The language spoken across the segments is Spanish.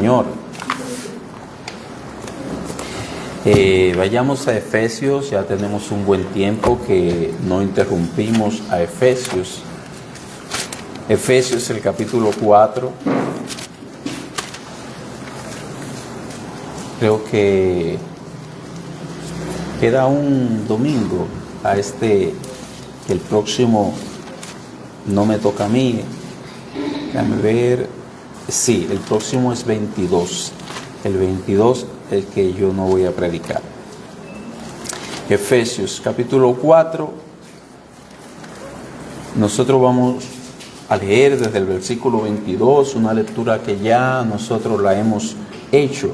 Señor. Vayamos a Efesios, ya tenemos un buen tiempo que no interrumpimos a Efesios. Efesios, el capítulo 4. Creo que queda un domingo que el próximo no me toca a mí. Déjame ver. Sí, el próximo es 22. El 22 el que yo no voy a predicar. Efesios capítulo 4. Nosotros vamos a leer desde el versículo 22, una lectura que ya nosotros la hemos hecho.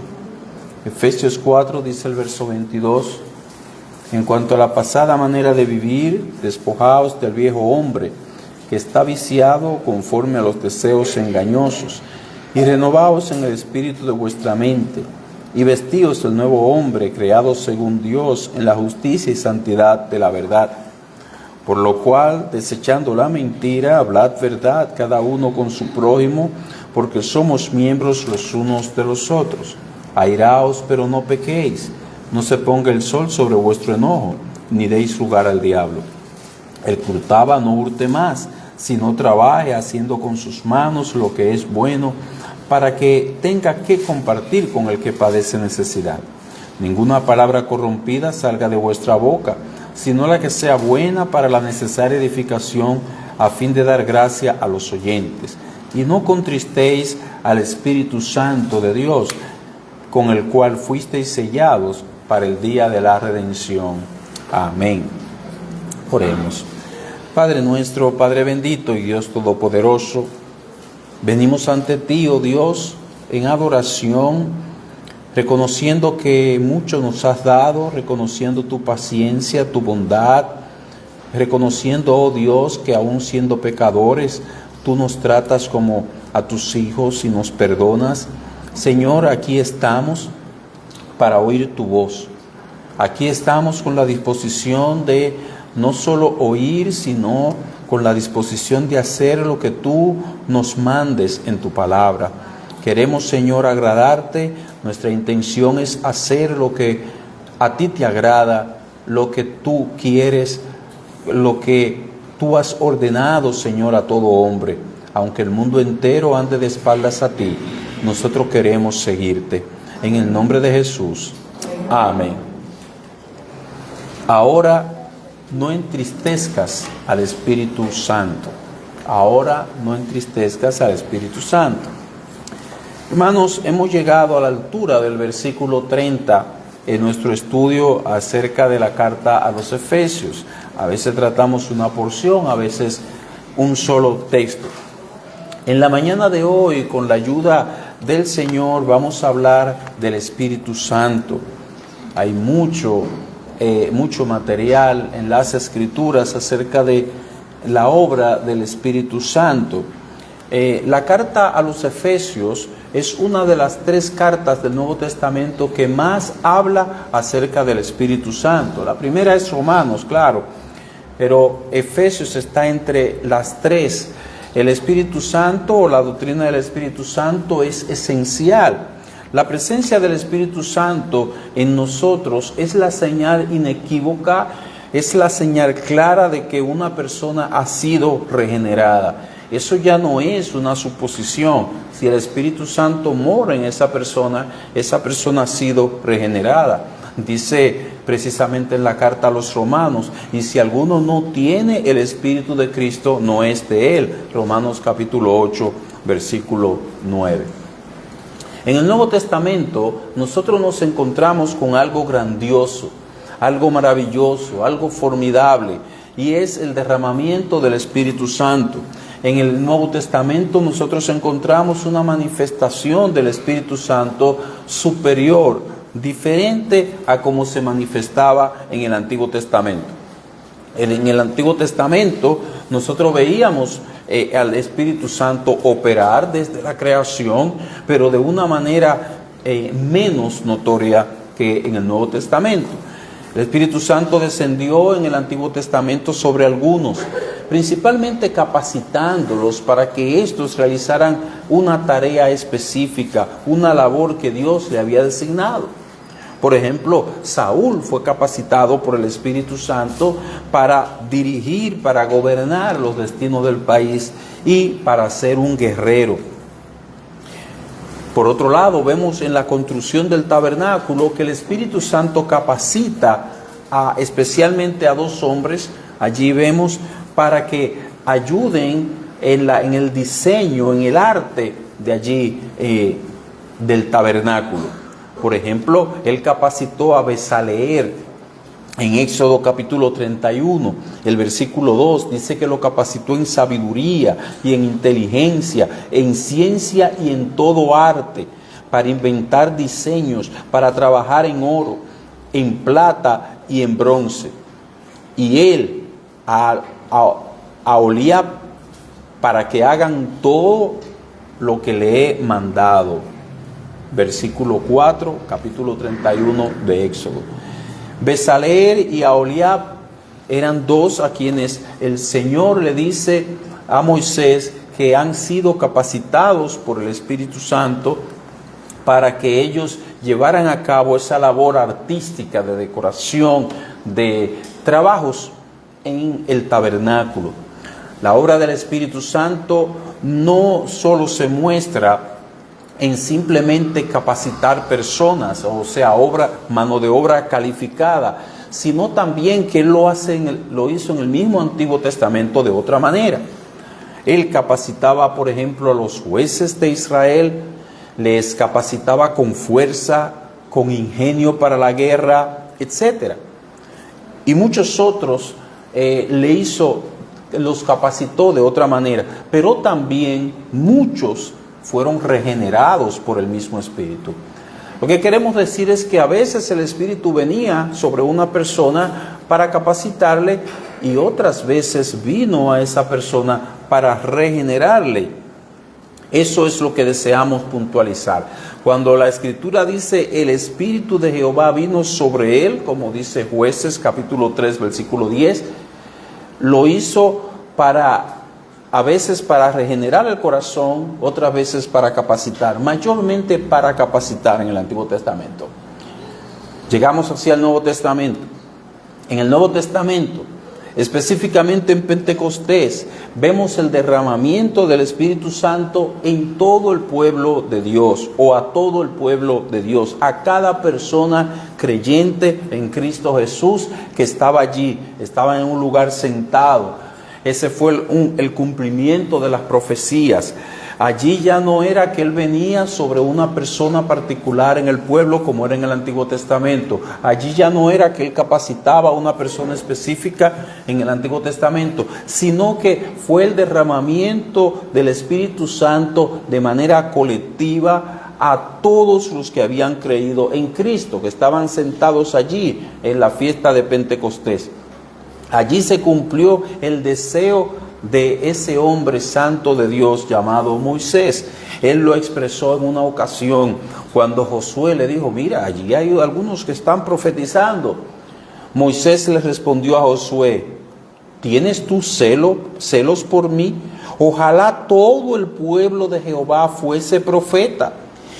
Efesios 4 dice el verso 22: en cuanto a la pasada manera de vivir, despojaos del viejo hombre, que está viciado conforme a los deseos engañosos, y renovaos en el espíritu de vuestra mente, y vestíos del nuevo hombre, creado según Dios, en la justicia y santidad de la verdad. Por lo cual, desechando la mentira, hablad verdad cada uno con su prójimo, porque somos miembros los unos de los otros. Airaos, pero no pequéis. No se ponga el sol sobre vuestro enojo, ni deis lugar al diablo. El que hurtaba no hurte más, sino trabaje haciendo con sus manos lo que es bueno, para que tenga que compartir con el que padece necesidad. Ninguna palabra corrompida salga de vuestra boca, sino la que sea buena para la necesaria edificación, a fin de dar gracia a los oyentes. Y no contristéis al Espíritu Santo de Dios, con el cual fuisteis sellados para el día de la redención. Amén. Oremos. Padre nuestro, Padre bendito y Dios todopoderoso, venimos ante ti, oh Dios, en adoración, reconociendo que mucho nos has dado, reconociendo tu paciencia, tu bondad, reconociendo, oh Dios, que aún siendo pecadores, tú nos tratas como a tus hijos y nos perdonas. Señor, aquí estamos para oír tu voz. Aquí estamos con la disposición de no solo oír, sino con la disposición de hacer lo que tú nos mandes en tu palabra. Queremos, Señor, agradarte. Nuestra intención es hacer lo que a ti te agrada, lo que tú quieres, lo que tú has ordenado, Señor, a todo hombre. Aunque el mundo entero ande de espaldas a ti, nosotros queremos seguirte. En el nombre de Jesús. Amén. Ahora no entristezcas al Espíritu Santo. Ahora no entristezcas al Espíritu Santo. Hermanos, hemos llegado a la altura del versículo 30 en nuestro estudio acerca de la carta a los Efesios. A veces tratamos una porción, a veces un solo texto. En la mañana de hoy, con la ayuda del Señor, vamos a hablar del Espíritu Santo. Hay mucho material en las Escrituras acerca de la obra del Espíritu Santo. La carta a los Efesios es una de las 3 cartas del Nuevo Testamento que más habla acerca del Espíritu Santo. La primera es Romanos, claro, pero Efesios está entre las 3. El Espíritu Santo o la doctrina del Espíritu Santo es esencial. La presencia del Espíritu Santo en nosotros es la señal inequívoca, es la señal clara de que una persona ha sido regenerada. Eso ya no es una suposición. Si el Espíritu Santo mora en esa persona ha sido regenerada. Dice precisamente en la carta a los Romanos: y si alguno no tiene el Espíritu de Cristo, no es de él. Romanos capítulo 8, versículo 9. En el Nuevo Testamento nosotros nos encontramos con algo grandioso, algo maravilloso, algo formidable, y es el derramamiento del Espíritu Santo. En el Nuevo Testamento nosotros encontramos una manifestación del Espíritu Santo superior, diferente a como se manifestaba en el Antiguo Testamento. En el Antiguo Testamento nosotros veíamos al Espíritu Santo operar desde la creación, pero de una manera menos notoria que en el Nuevo Testamento. El Espíritu Santo descendió en el Antiguo Testamento sobre algunos, principalmente capacitándolos para que estos realizaran una tarea específica, una labor que Dios le había designado. Por ejemplo, Saúl fue capacitado por el Espíritu Santo para dirigir, para gobernar los destinos del país y para ser un guerrero. Por otro lado, vemos en la construcción del tabernáculo que el Espíritu Santo capacita especialmente a 2 hombres, allí vemos, para que ayuden en el diseño, en el arte de allí del tabernáculo. Por ejemplo, él capacitó a Bezaleel en Éxodo capítulo 31, el versículo 2, dice que lo capacitó en sabiduría y en inteligencia, en ciencia y en todo arte, para inventar diseños, para trabajar en oro, en plata y en bronce. Y él a Oholiab para que hagan todo lo que le he mandado. Versículo 4, capítulo 31 de Éxodo. Bezaleel y Oholiab eran 2 a quienes el Señor le dice a Moisés que han sido capacitados por el Espíritu Santo para que ellos llevaran a cabo esa labor artística de decoración, de trabajos en el tabernáculo. La obra del Espíritu Santo no solo se muestra en simplemente capacitar personas, o sea, mano de obra calificada, sino también que Él lo hizo en el mismo Antiguo Testamento de otra manera. Él capacitaba, por ejemplo, a los jueces de Israel, les capacitaba con fuerza, con ingenio para la guerra, etc. Y muchos otros los capacitó de otra manera, pero también muchos fueron regenerados por el mismo Espíritu. Lo que queremos decir es que a veces el Espíritu venía sobre una persona para capacitarle y otras veces vino a esa persona para regenerarle. Eso es lo que deseamos puntualizar. Cuando la Escritura dice el Espíritu de Jehová vino sobre él, como dice Jueces capítulo 3 versículo 10, lo hizo a veces para regenerar el corazón, otras veces para capacitar, mayormente para capacitar en el Antiguo Testamento. Llegamos hacia el Nuevo Testamento. En el Nuevo Testamento, específicamente en Pentecostés, vemos el derramamiento del Espíritu Santo en todo el pueblo de Dios, o a todo el pueblo de Dios, a cada persona creyente en Cristo Jesús que estaba allí, estaba en un lugar sentado. Ese fue el cumplimiento de las profecías. Allí ya no era que Él venía sobre una persona particular en el pueblo como era en el Antiguo Testamento. Allí ya no era que Él capacitaba a una persona específica en el Antiguo Testamento, sino que fue el derramamiento del Espíritu Santo de manera colectiva a todos los que habían creído en Cristo, que estaban sentados allí en la fiesta de Pentecostés. Allí se cumplió el deseo de ese hombre santo de Dios llamado Moisés. Él lo expresó en una ocasión cuando Josué le dijo: mira, allí hay algunos que están profetizando. Moisés le respondió a Josué: ¿tienes tú celos por mí? Ojalá todo el pueblo de Jehová fuese profeta,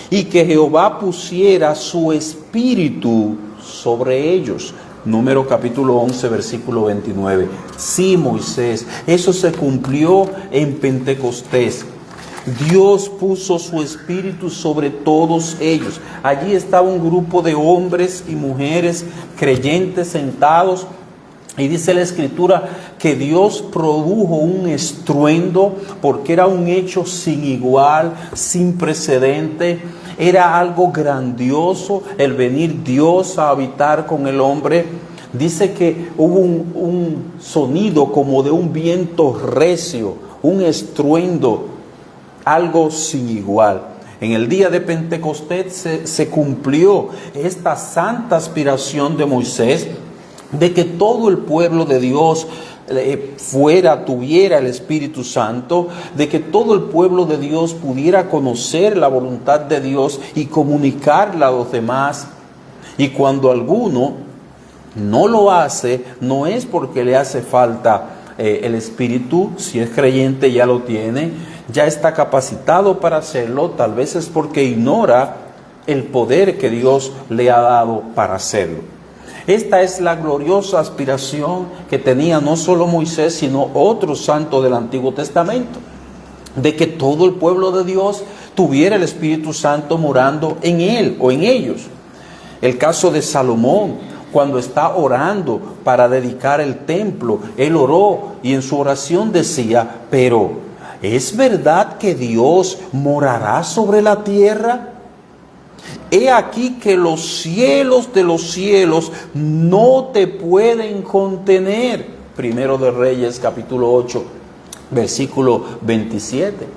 y que Jehová pusiera su espíritu sobre ellos. Número capítulo 11, versículo 29. Sí, Moisés, eso se cumplió en Pentecostés. Dios puso su espíritu sobre todos ellos. Allí estaba un grupo de hombres y mujeres creyentes sentados. Y dice la Escritura que Dios produjo un estruendo porque era un hecho sin igual, sin precedente. Era algo grandioso el venir Dios a habitar con el hombre. Dice que hubo un sonido como de un viento recio, un estruendo, algo sin igual. En el día de Pentecostés se cumplió esta santa aspiración de Moisés de que todo el pueblo de Dios tuviera el Espíritu Santo, de que todo el pueblo de Dios pudiera conocer la voluntad de Dios y comunicarla a los demás. Y cuando alguno no lo hace, no es porque le hace falta el Espíritu, si es creyente ya lo tiene, ya está capacitado para hacerlo, tal vez es porque ignora el poder que Dios le ha dado para hacerlo. Esta es la gloriosa aspiración que tenía no solo Moisés, sino otros santos del Antiguo Testamento, de que todo el pueblo de Dios tuviera el Espíritu Santo morando en él o en ellos. El caso de Salomón, cuando está orando para dedicar el templo, él oró y en su oración decía: pero ¿es verdad que Dios morará sobre la tierra? He aquí que los cielos de los cielos no te pueden contener. Primero de Reyes, capítulo 8, versículo 27.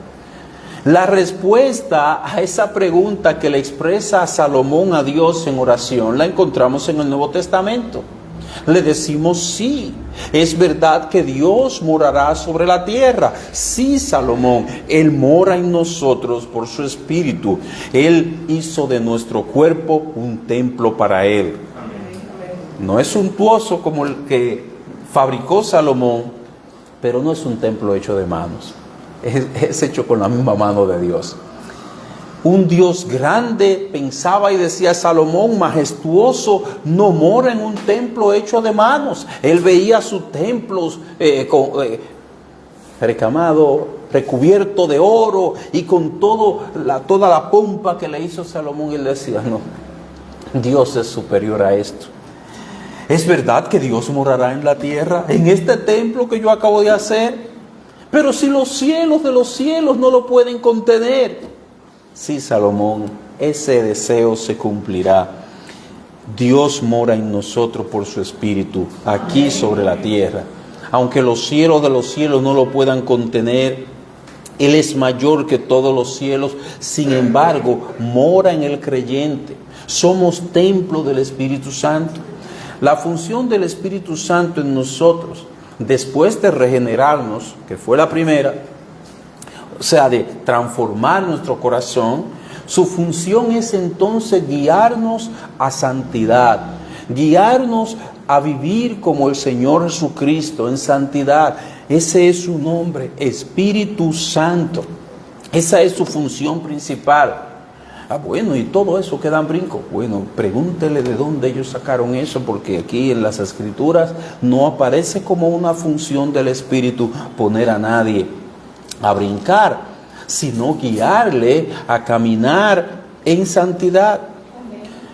La respuesta a esa pregunta que le expresa Salomón a Dios en oración la encontramos en el Nuevo Testamento. Le decimos: sí, es verdad que Dios morará sobre la tierra. Sí, Salomón, Él mora en nosotros por su Espíritu. Él hizo de nuestro cuerpo un templo para Él. No es suntuoso como el que fabricó Salomón, pero no es un templo hecho de manos. Es hecho con la misma mano de Dios. Un Dios grande, pensaba y decía Salomón, majestuoso, no mora en un templo hecho de manos. Él veía sus templos recamado, recubierto de oro y con toda la pompa que le hizo Salomón. Y él decía: no, Dios es superior a esto. Es verdad que Dios morará en la tierra, en este templo que yo acabo de hacer, pero si los cielos de los cielos no lo pueden contener. Sí, Salomón, ese deseo se cumplirá. Dios mora en nosotros por su Espíritu, aquí sobre la tierra. Aunque los cielos de los cielos no lo puedan contener, Él es mayor que todos los cielos. Sin embargo, mora en el creyente. Somos templo del Espíritu Santo. La función del Espíritu Santo en nosotros, después de regenerarnos, que fue la primera, o sea, de transformar nuestro corazón, su función es entonces guiarnos a santidad, guiarnos a vivir como el Señor Jesucristo en santidad. Ese es su nombre, Espíritu Santo. Esa es su función principal. Bueno, y todo eso queda en brinco. Bueno, pregúntele de dónde ellos sacaron eso, porque aquí en las Escrituras no aparece como una función del Espíritu poner a nadie a brincar, sino guiarle a caminar en santidad.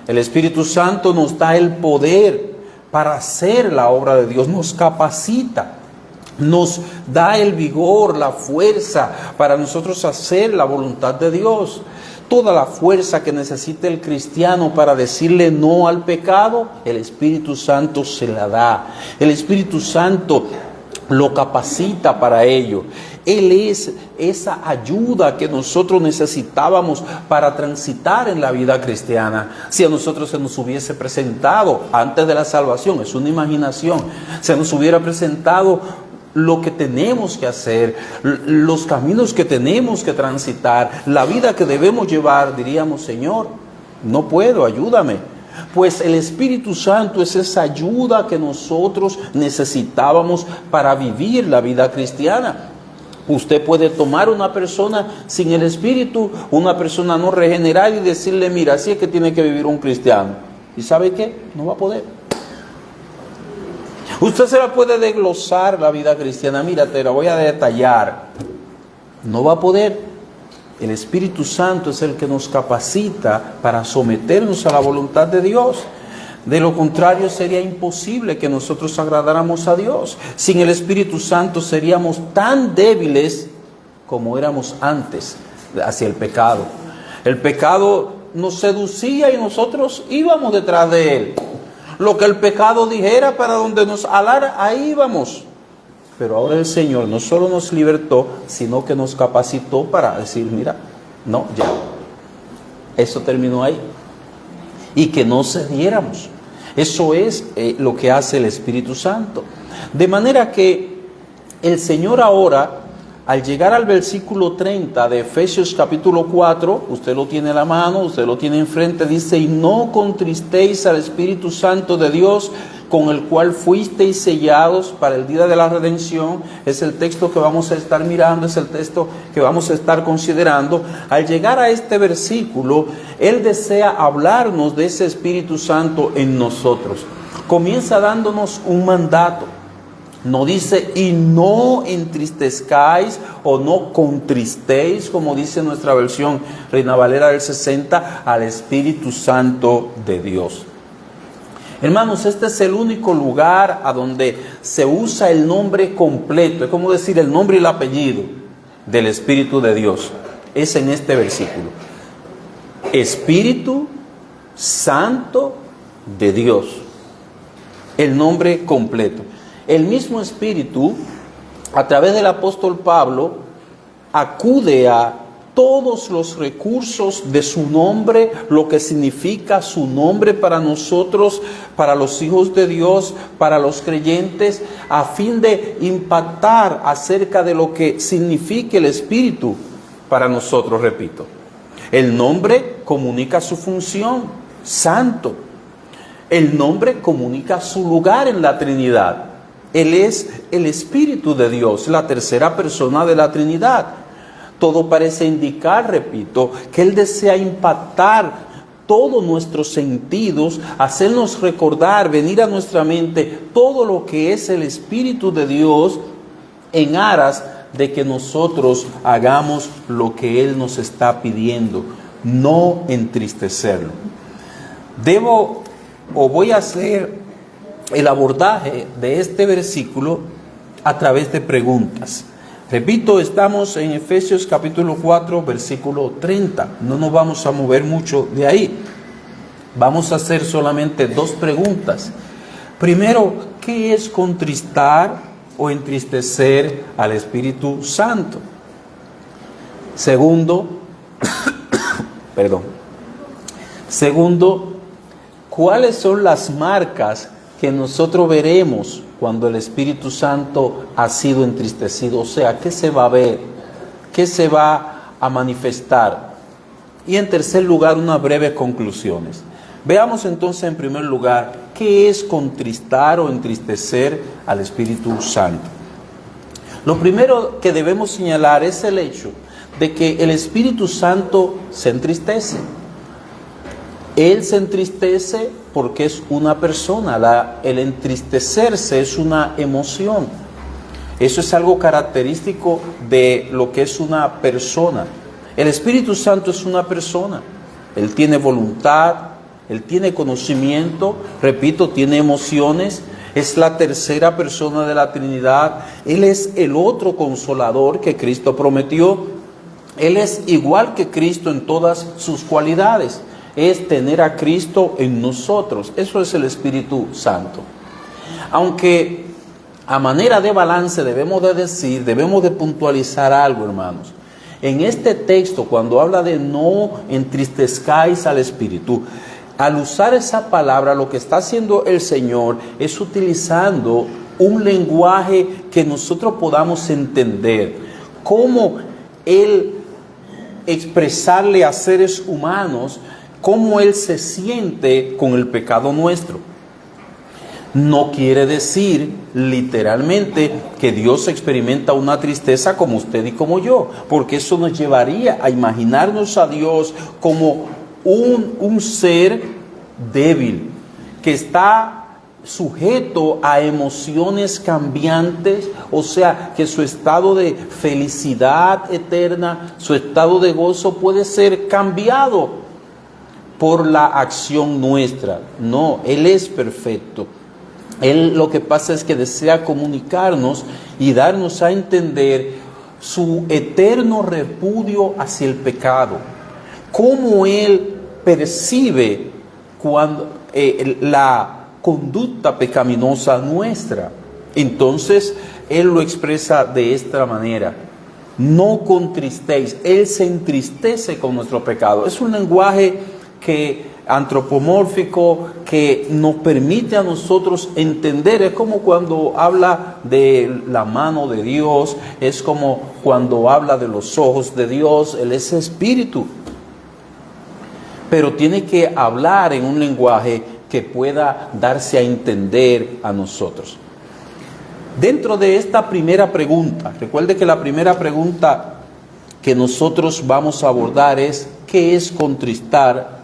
El Espíritu Santo nos da el poder para hacer la obra de Dios, nos capacita, nos da el vigor, la fuerza para nosotros hacer la voluntad de Dios. Toda la fuerza que necesita el cristiano para decirle no al pecado, el Espíritu Santo se la da. El Espíritu Santo lo capacita para ello. Él es esa ayuda que nosotros necesitábamos para transitar en la vida cristiana. Si a nosotros se nos hubiese presentado antes de la salvación, es una imaginación, se nos hubiera presentado lo que tenemos que hacer, los caminos que tenemos que transitar, la vida que debemos llevar, diríamos: Señor, no puedo, ayúdame. Pues el Espíritu Santo es esa ayuda que nosotros necesitábamos para vivir la vida cristiana. Usted puede tomar una persona sin el Espíritu, una persona no regenerada, y decirle: mira, así es que tiene que vivir un cristiano. ¿Y sabe qué? No va a poder. Usted se la puede desglosar la vida cristiana. Mira, te la voy a detallar. No va a poder. El Espíritu Santo es el que nos capacita para someternos a la voluntad de Dios. De lo contrario, sería imposible que nosotros agradáramos a Dios. Sin el Espíritu Santo seríamos tan débiles como éramos antes hacia el pecado. El pecado nos seducía y nosotros íbamos detrás de él. Lo que el pecado dijera, para donde nos alara, ahí íbamos. Pero ahora el Señor no solo nos libertó, sino que nos capacitó para decir: mira, no, ya, eso terminó ahí. Y que no cediéramos. Eso es lo que hace el Espíritu Santo. De manera que el Señor ahora, al llegar al versículo 30 de Efesios capítulo 4, usted lo tiene en la mano, usted lo tiene enfrente, dice: y no contristéis al Espíritu Santo de Dios, con el cual fuisteis sellados para el día de la redención. Es el texto que vamos a estar mirando, es el texto que vamos a estar considerando. Al llegar a este versículo, Él desea hablarnos de ese Espíritu Santo en nosotros. Comienza dándonos un mandato. No dice, y no entristezcáis o no contristéis, como dice nuestra versión Reina Valera del 60, al Espíritu Santo de Dios. Hermanos, este es el único lugar a donde se usa el nombre completo, es como decir el nombre y el apellido del Espíritu de Dios. Es en este versículo. Espíritu Santo de Dios. El nombre completo. El mismo Espíritu, a través del apóstol Pablo, acude a todos los recursos de su nombre, lo que significa su nombre para nosotros, para los hijos de Dios, para los creyentes, a fin de impactar acerca de lo que significa el Espíritu para nosotros, repito. El nombre comunica su función, santo. El nombre comunica su lugar en la Trinidad. Él es el Espíritu de Dios, la tercera persona de la Trinidad. Todo parece indicar, repito, que Él desea impactar todos nuestros sentidos, hacernos recordar, venir a nuestra mente todo lo que es el Espíritu de Dios en aras de que nosotros hagamos lo que Él nos está pidiendo, no entristecerlo. Voy a hacer el abordaje de este versículo a través de preguntas. Repito, estamos en Efesios capítulo 4, versículo 30. No nos vamos a mover mucho de ahí. Vamos a hacer solamente dos preguntas. Primero, ¿qué es contristar o entristecer al Espíritu Santo? Segundo, ¿cuáles son las marcas que nosotros veremos cuando el Espíritu Santo ha sido entristecido? O sea, ¿qué se va a ver? ¿Qué se va a manifestar? Y en tercer lugar, unas breves conclusiones. Veamos entonces en primer lugar, ¿qué es contristar o entristecer al Espíritu Santo? Lo primero que debemos señalar es el hecho de que el Espíritu Santo se entristece. Él se entristece porque es una persona. El entristecerse es una emoción. Eso es algo característico de lo que es una persona. El Espíritu Santo es una persona. Él tiene voluntad, Él tiene conocimiento, repito, tiene emociones. Es la tercera persona de la Trinidad. Él es el otro consolador que Cristo prometió. Él es igual que Cristo en todas sus cualidades. Es tener a Cristo en nosotros. Eso es el Espíritu Santo. Aunque a manera de balance debemos de puntualizar algo, hermanos. En este texto, cuando habla de no entristezcáis al Espíritu, al usar esa palabra, lo que está haciendo el Señor es utilizando un lenguaje que nosotros podamos entender. Cómo Él expresarle a seres humanos cómo Él se siente con el pecado nuestro. No quiere decir literalmente que Dios experimenta una tristeza como usted y como yo, porque eso nos llevaría a imaginarnos a Dios como un ser débil, que está sujeto a emociones cambiantes, o sea, que su estado de felicidad eterna, su estado de gozo puede ser cambiado por la acción nuestra. No, Él es perfecto. Él lo que pasa es que desea comunicarnos y darnos a entender su eterno repudio hacia el pecado. Cómo Él percibe cuando la conducta pecaminosa nuestra. Entonces, Él lo expresa de esta manera: no contristéis. Él se entristece con nuestro pecado. Es un lenguaje antropomórfico que nos permite a nosotros entender. Es como cuando habla de la mano de Dios, es como cuando habla de los ojos de Dios. Él es espíritu, pero tiene que hablar en un lenguaje que pueda darse a entender a nosotros. Dentro de esta primera pregunta, recuerde que la primera pregunta que nosotros vamos a abordar es ¿qué es contristar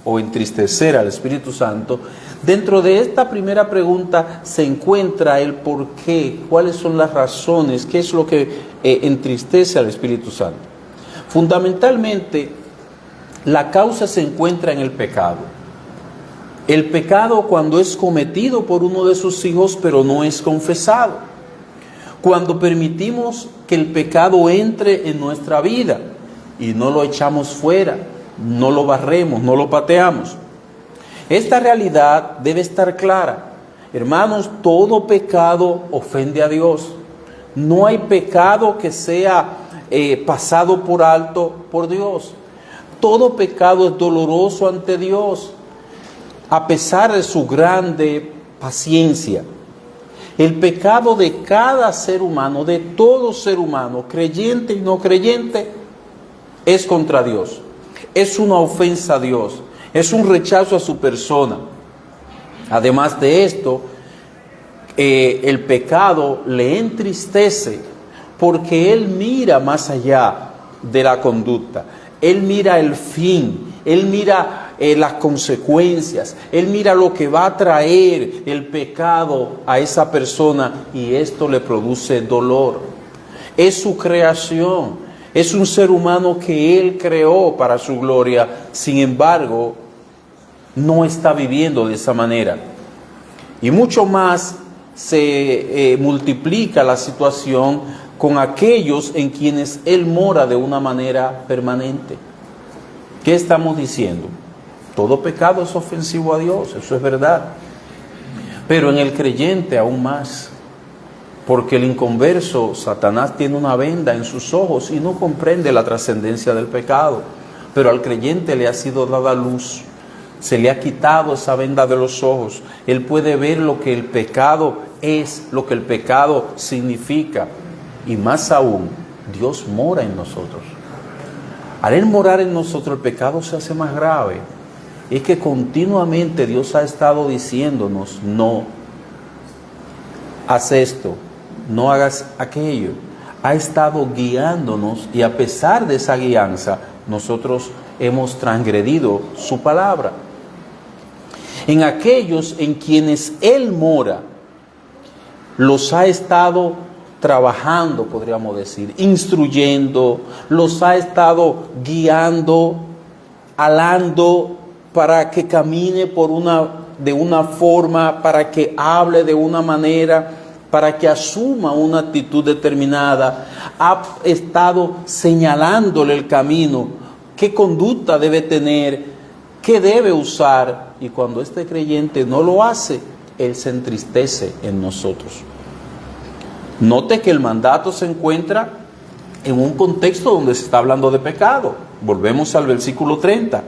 o entristecer al Espíritu Santo? Dentro de esta primera pregunta se encuentra el por qué, cuáles son las razones, qué es lo que entristece al Espíritu Santo. Fundamentalmente, la causa se encuentra en el pecado. El pecado cuando es cometido por uno de sus hijos, pero no es confesado. Cuando permitimos que el pecado entre en nuestra vida y no lo echamos fuera, no lo barremos, no lo pateamos. Esta realidad debe estar clara. Hermanos, todo pecado ofende a Dios. No hay pecado que sea pasado por alto por Dios. Todo pecado es doloroso ante Dios, a pesar de su grande paciencia. El pecado de cada ser humano, de todo ser humano, creyente y no creyente, es contra Dios. Es una ofensa a Dios. Es un rechazo a su persona. Además de esto, el pecado le entristece porque Él mira más allá de la conducta. Él mira el fin, Él mira las consecuencias, Él mira lo que va a traer el pecado a esa persona y esto le produce dolor. Es su creación, es un ser humano que Él creó para su gloria, sin embargo, no está viviendo de esa manera. Y mucho más se multiplica la situación con aquellos en quienes Él mora de una manera permanente. ¿Qué estamos diciendo? Todo pecado es ofensivo a Dios, eso es verdad. Pero en el creyente aún más. Porque el inconverso, Satanás, tiene una venda en sus ojos y no comprende la trascendencia del pecado. Pero al creyente le ha sido dada luz. Se le ha quitado esa venda de los ojos. Él puede ver lo que el pecado es, lo que el pecado significa. Y más aún, Dios mora en nosotros. Al Él morar en nosotros, el pecado se hace más grave. Es que continuamente Dios ha estado diciéndonos, no, haz esto, no hagas aquello. Ha estado guiándonos y a pesar de esa guianza, nosotros hemos transgredido su palabra. En aquellos en quienes Él mora, los ha estado trabajando, podríamos decir, instruyendo, los ha estado guiando, alando para que camine de una forma, para que hable de una manera, para que asuma una actitud determinada. Ha estado señalándole el camino, qué conducta debe tener, qué debe usar. Y cuando este creyente no lo hace, Él se entristece en nosotros. Note que el mandato se encuentra en un contexto donde se está hablando de pecado. Volvemos al versículo 30.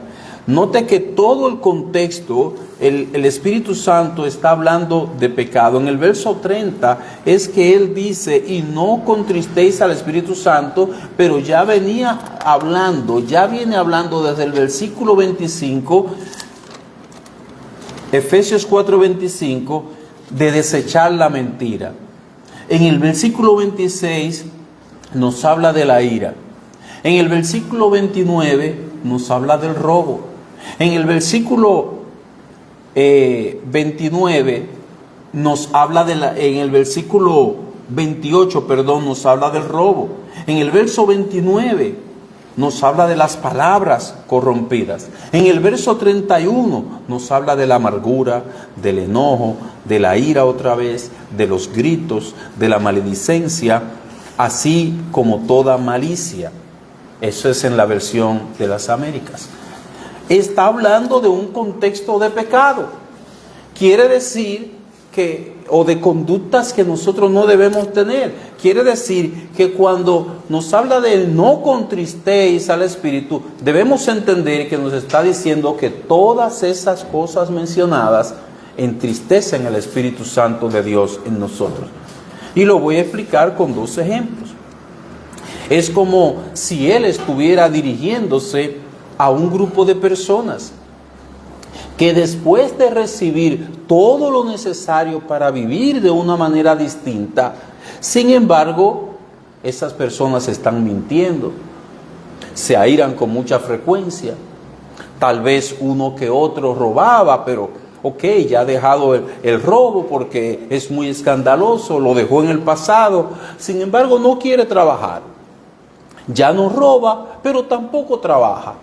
Note que todo el contexto, el Espíritu Santo está hablando de pecado. En el verso 30 es que Él dice, y no contristéis al Espíritu Santo, pero ya viene hablando desde el versículo 25, Efesios 4:25, de desechar la mentira. En el versículo 26 nos habla de la ira. En el versículo 29 nos habla del robo. En el versículo 29 nos habla en el versículo 28, nos habla del robo. En el verso 29 nos habla de las palabras corrompidas. En el verso 31 nos habla de la amargura, del enojo, de la ira otra vez, de los gritos, de la maledicencia, así como toda malicia. Eso es en la versión de las Américas. Está hablando de un contexto de pecado. Quiere decir o de conductas que nosotros no debemos tener. Quiere decir que cuando nos habla de no contristéis al Espíritu, debemos entender que nos está diciendo que todas esas cosas mencionadas entristecen al Espíritu Santo de Dios en nosotros. Y lo voy a explicar con dos ejemplos. Es como si Él estuviera dirigiéndose a un grupo de personas que después de recibir todo lo necesario para vivir de una manera distinta, sin embargo, esas personas están mintiendo, se airan con mucha frecuencia. Tal vez uno que otro robaba, pero ya ha dejado el robo porque es muy escandaloso, lo dejó en el pasado. Sin embargo, no quiere trabajar. Ya no roba, pero tampoco trabaja.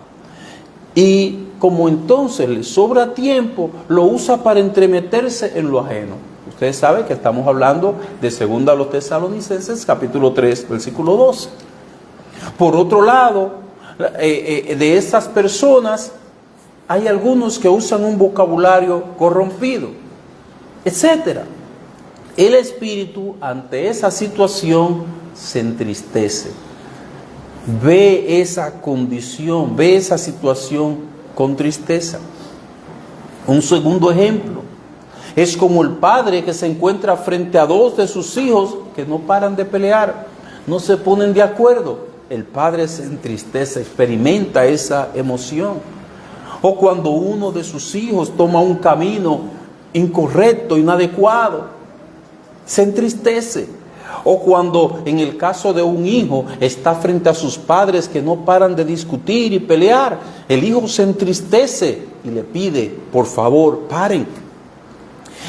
Y como entonces le sobra tiempo, lo usa para entremeterse en lo ajeno. Ustedes saben que estamos hablando de 2 a los Tesalonicenses, capítulo 3, versículo 12. Por otro lado, de estas personas, hay algunos que usan un vocabulario corrompido, etc. El espíritu ante esa situación se entristece. Ve esa condición, ve esa situación con tristeza. Un segundo ejemplo es como el padre que se encuentra frente a 2 de sus hijos que no paran de pelear, no se ponen de acuerdo. El padre se entristece, experimenta esa emoción. O cuando uno de sus hijos toma un camino incorrecto, inadecuado, se entristece. O cuando en el caso de un hijo está frente a sus padres que no paran de discutir y pelear, el hijo se entristece y le pide, por favor, paren.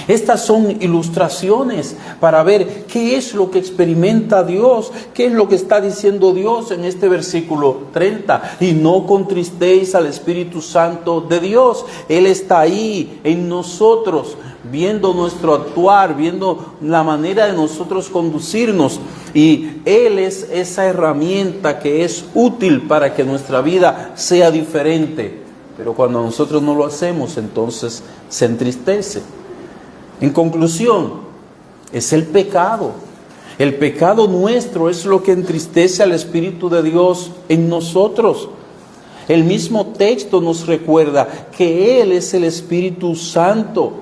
Estas son ilustraciones para ver qué es lo que experimenta Dios, qué es lo que está diciendo Dios en este versículo 30. Y no contristéis al Espíritu Santo de Dios. Él está ahí en nosotros, viendo nuestro actuar, viendo la manera de nosotros conducirnos. Y Él es esa herramienta que es útil para que nuestra vida sea diferente. Pero cuando nosotros no lo hacemos, entonces se entristece. En conclusión, es el pecado. El pecado nuestro es lo que entristece al Espíritu de Dios en nosotros. El mismo texto nos recuerda que Él es el Espíritu Santo,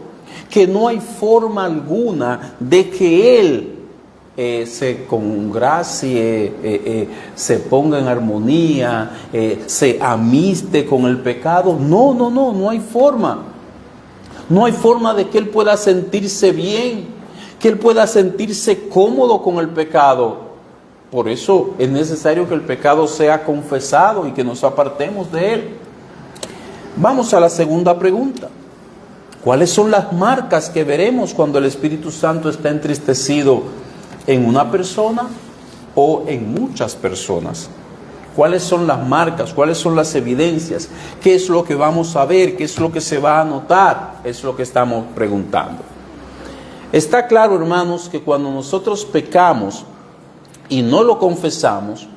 que no hay forma alguna de que Él se congracie, se ponga en armonía, se amiste con el pecado. No hay forma. No hay forma de que Él pueda sentirse bien, que Él pueda sentirse cómodo con el pecado. Por eso es necesario que el pecado sea confesado y que nos apartemos de él. Vamos a la segunda pregunta. ¿Cuáles son las marcas que veremos cuando el Espíritu Santo está entristecido en una persona o en muchas personas? ¿Cuáles son las marcas? ¿Cuáles son las evidencias? ¿Qué es lo que vamos a ver? ¿Qué es lo que se va a notar? Es lo que estamos preguntando. Está claro, hermanos, que cuando nosotros pecamos y no lo confesamos,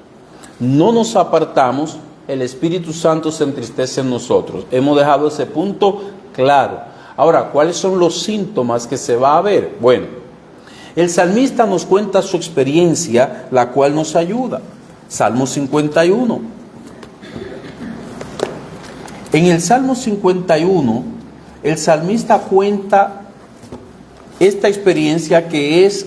no nos apartamos, el Espíritu Santo se entristece en nosotros. Hemos dejado ese punto claro. Ahora, ¿cuáles son los síntomas que se va a ver? Bueno, el salmista nos cuenta su experiencia, la cual nos ayuda. Salmo 51. En el Salmo 51, el salmista cuenta esta experiencia que es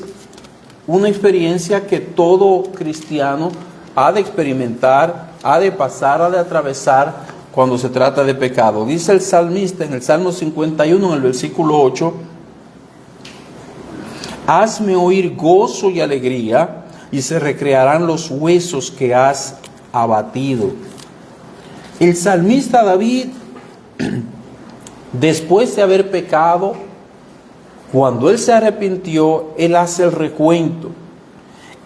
una experiencia que todo cristiano ha de experimentar, ha de pasar, ha de atravesar cuando se trata de pecado. Dice el salmista en el Salmo 51, en el versículo 8, hazme oír gozo y alegría, y se recrearán los huesos que has abatido. El salmista David, después de haber pecado, cuando él se arrepintió, él hace el recuento.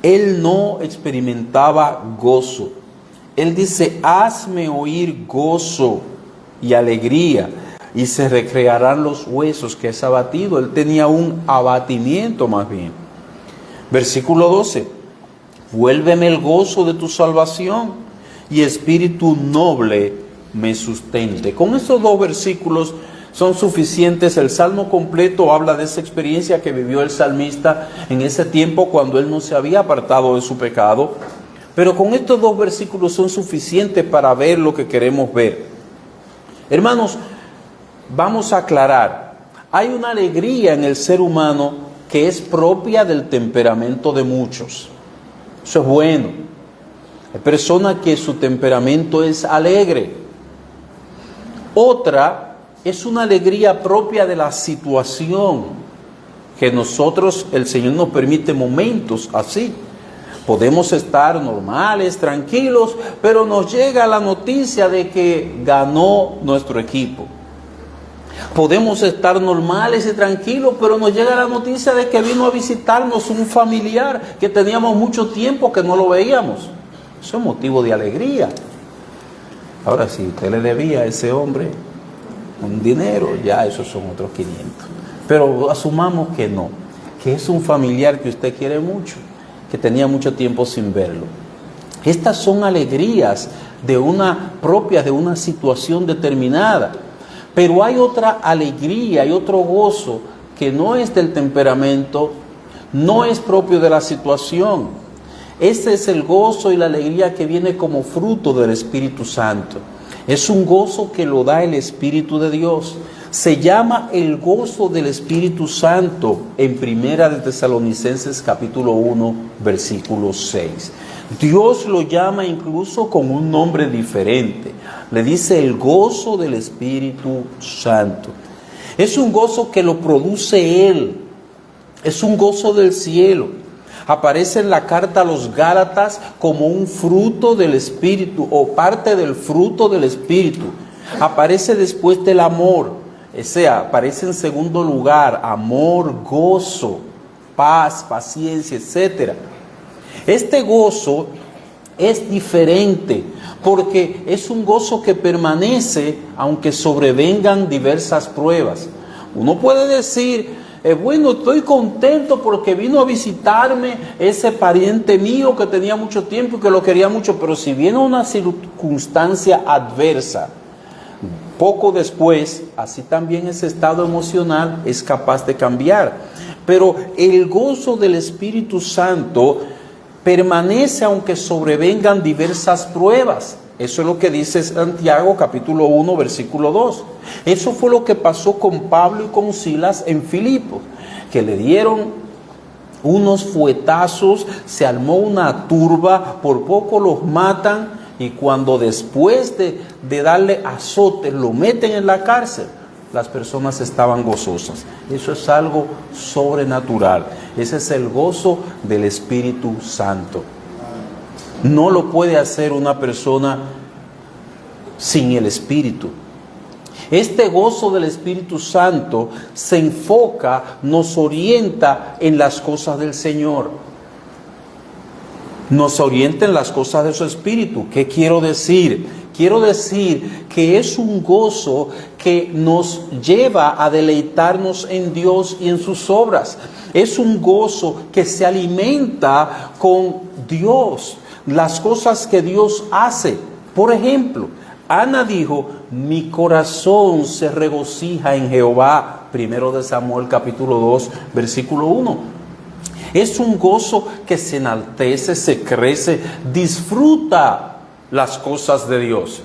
Él no experimentaba gozo. Él dice, hazme oír gozo y alegría, y se recrearán los huesos que has abatido. Él tenía un abatimiento más bien. Versículo 12. Vuélveme el gozo de tu salvación y espíritu noble me sustente. Con estos dos versículos son suficientes. El salmo completo habla de esa experiencia que vivió el salmista en ese tiempo cuando él no se había apartado de su pecado. Pero con estos dos versículos son suficientes para ver lo que queremos ver. Hermanos, vamos a aclarar. Hay una alegría en el ser humano que es propia del temperamento de muchos. Eso es bueno. Hay personas que su temperamento es alegre. Otra es una alegría propia de la situación, que nosotros, el Señor nos permite momentos así. Podemos estar normales, tranquilos, pero nos llega la noticia de que ganó nuestro equipo. Podemos estar normales y tranquilos, pero nos llega la noticia de que vino a visitarnos un familiar que teníamos mucho tiempo que no lo veíamos. Eso es motivo de alegría. Ahora, si usted le debía a ese hombre un dinero, ya esos son otros 500. Pero asumamos que no, que es un familiar que usted quiere mucho, que tenía mucho tiempo sin verlo. Estas son alegrías propias de una situación determinada. Pero hay otra alegría, hay otro gozo que no es del temperamento, no es propio de la situación. Ese es el gozo y la alegría que viene como fruto del Espíritu Santo. Es un gozo que lo da el Espíritu de Dios. Se llama el gozo del Espíritu Santo en 1 Tesalonicenses capítulo 1, versículo 6. Dios lo llama incluso con un nombre diferente. Le dice el gozo del Espíritu Santo. Es un gozo que lo produce Él. Es un gozo del cielo. Aparece en la carta a los Gálatas como un fruto del Espíritu o parte del fruto del Espíritu. Aparece después del amor. O sea, aparece en segundo lugar amor, gozo, paz, paciencia, etc. Este gozo es diferente porque es un gozo que permanece aunque sobrevengan diversas pruebas. Uno puede decir, bueno, estoy contento porque vino a visitarme ese pariente mío que tenía mucho tiempo y que lo quería mucho, pero si viene una circunstancia adversa, poco después, así también ese estado emocional es capaz de cambiar. Pero el gozo del Espíritu Santo permanece aunque sobrevengan diversas pruebas. Eso es lo que dice Santiago capítulo 1 versículo 2. Eso fue lo que pasó con Pablo y con Silas en Filipos, que le dieron unos fuetazos, se armó una turba, por poco los matan, y cuando después de darle azotes lo meten en la cárcel, las personas estaban gozosas. Eso es algo sobrenatural. Ese es el gozo del Espíritu Santo. No lo puede hacer una persona sin el Espíritu. Este gozo del Espíritu Santo se enfoca, nos orienta en las cosas del Señor. Nos orienta en las cosas de su Espíritu. ¿Qué quiero decir? Quiero decir que es un gozo que nos lleva a deleitarnos en Dios y en sus obras. Es un gozo que se alimenta con Dios, las cosas que Dios hace. Por ejemplo, Ana dijo, mi corazón se regocija en Jehová. 1 Samuel capítulo 2, versículo 1. Es un gozo que se enaltece, se crece, disfruta las cosas de Dios.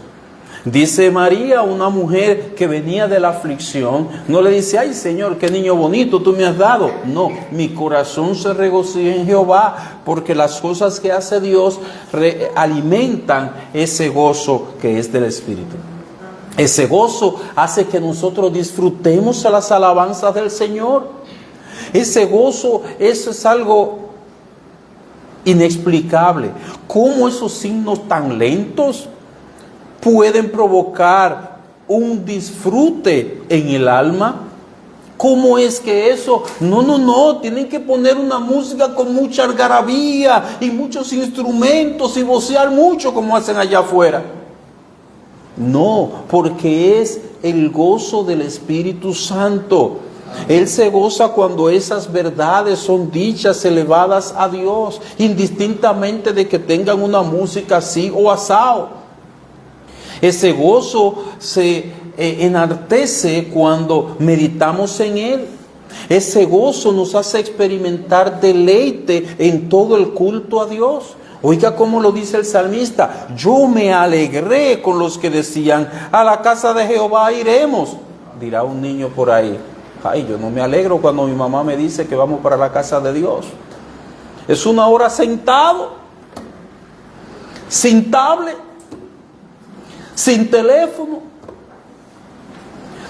Dice María, una mujer que venía de la aflicción, no le dice, ay Señor, qué niño bonito tú me has dado. No, mi corazón se regocija en Jehová, porque las cosas que hace Dios alimentan ese gozo que es del Espíritu. Ese gozo hace que nosotros disfrutemos a las alabanzas del Señor. Ese gozo, eso es algo inexplicable. ¿Cómo esos signos tan lentos pueden provocar un disfrute en el alma? ¿Cómo es que eso? No, tienen que poner una música con mucha algarabía y muchos instrumentos y vocear mucho como hacen allá afuera. No, porque es el gozo del Espíritu Santo. Él se goza cuando esas verdades son dichas, elevadas a Dios, indistintamente de que tengan una música así o asao. Ese gozo se enaltece cuando meditamos en Él. Ese gozo nos hace experimentar deleite en todo el culto a Dios. Oiga cómo lo dice el salmista, yo me alegré con los que decían, a la casa de Jehová iremos. Dirá un niño por ahí, ay, yo no me alegro cuando mi mamá me dice que vamos para la casa de Dios. Es una hora sentado, sin tablet, sin teléfono,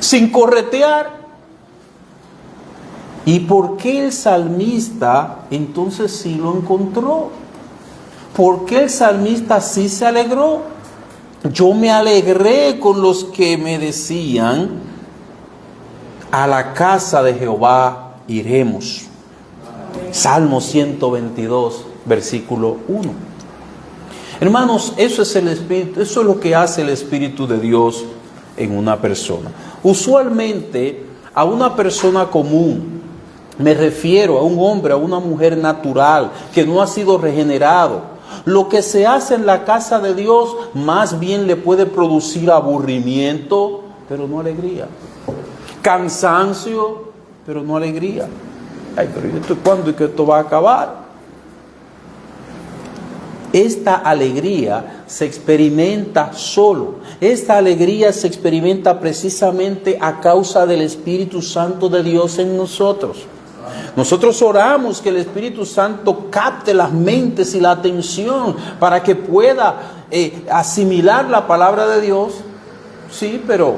sin corretear. ¿Y por qué el salmista entonces sí lo encontró? ¿Por qué el salmista sí se alegró? Yo me alegré con los que me decían, a la casa de Jehová iremos. Salmo 122, versículo 1. Hermanos, eso es el Espíritu, eso es lo que hace el Espíritu de Dios en una persona. Usualmente, a una persona común, me refiero a un hombre, a una mujer natural, que no ha sido regenerado. Lo que se hace en la casa de Dios, más bien le puede producir aburrimiento, pero no alegría. Cansancio, pero no alegría. Ay, pero ¿cuándo es que esto va a acabar? Esta alegría se experimenta solo. Esta alegría se experimenta precisamente a causa del Espíritu Santo de Dios en nosotros. Nosotros oramos que el Espíritu Santo capte las mentes y la atención para que pueda asimilar la palabra de Dios. Sí, pero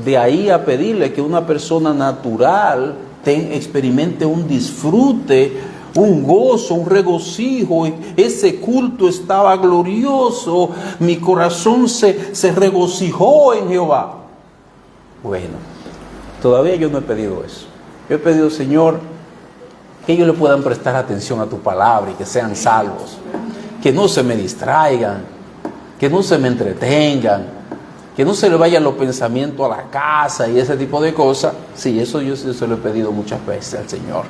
de ahí a pedirle que una persona natural experimente un disfrute, un gozo, un regocijo. Ese culto estaba glorioso, mi corazón se regocijó en Jehová. Bueno, todavía yo no he pedido eso. Yo he pedido, Señor, que ellos le puedan prestar atención a tu palabra y que sean salvos, que no se me distraigan, que no se me entretengan, que no se le vayan los pensamientos a la casa y ese tipo de cosas. Sí, eso yo se lo he pedido muchas veces al Señor.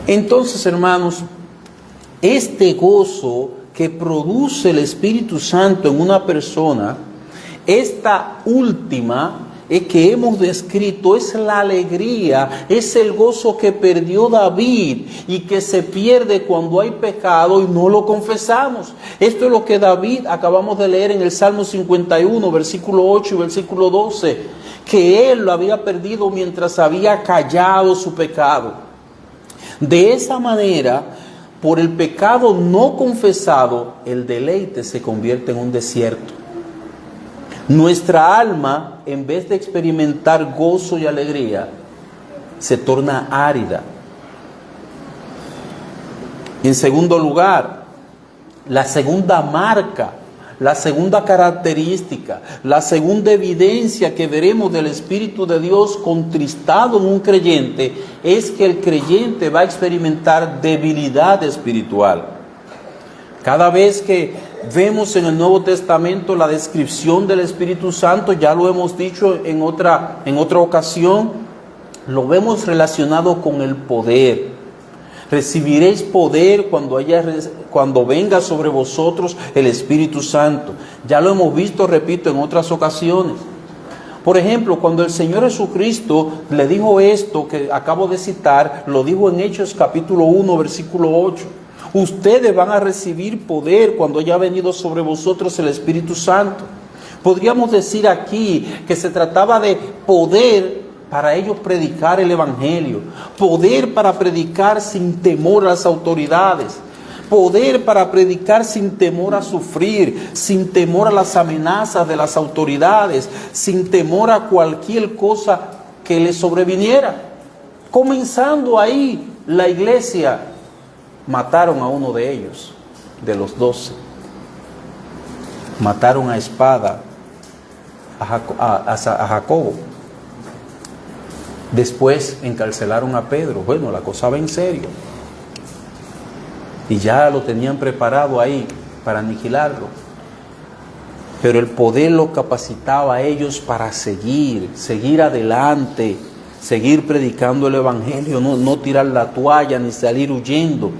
Entonces, hermanos, este gozo que produce el Espíritu Santo en una persona, esta última que hemos descrito, es la alegría, es el gozo que perdió David y que se pierde cuando hay pecado y no lo confesamos. Esto es lo que David acabamos de leer en el Salmo 51, versículo 8 y versículo 12, que él lo había perdido mientras había callado su pecado. De esa manera, por el pecado no confesado, el deleite se convierte en un desierto. Nuestra alma, en vez de experimentar gozo y alegría, se torna árida. En segundo lugar, la segunda marca, la segunda característica, la segunda evidencia que veremos del Espíritu de Dios contristado en un creyente es que el creyente va a experimentar debilidad espiritual. Cada vez que vemos en el Nuevo Testamento la descripción del Espíritu Santo, ya lo hemos dicho en otra ocasión, lo vemos relacionado con el poder. Recibiréis poder cuando venga sobre vosotros el Espíritu Santo. Ya lo hemos visto, repito, en otras ocasiones. Por ejemplo, cuando el Señor Jesucristo le dijo esto que acabo de citar, lo dijo en Hechos capítulo 1, versículo 8. Ustedes van a recibir poder cuando haya venido sobre vosotros el Espíritu Santo. Podríamos decir aquí que se trataba de poder para ellos predicar el Evangelio, poder para predicar sin temor a las autoridades, poder para predicar sin temor a sufrir, sin temor a las amenazas de las autoridades, sin temor a cualquier cosa que les sobreviniera. Comenzando ahí la iglesia, mataron a uno de ellos, de los 12. Mataron a espada a Jacobo. Después encarcelaron a Pedro. Bueno, la cosa va en serio. Y ya lo tenían preparado ahí para aniquilarlo. Pero el poder lo capacitaba a ellos para seguir adelante, seguir predicando el Evangelio, no tirar la toalla ni salir huyendo.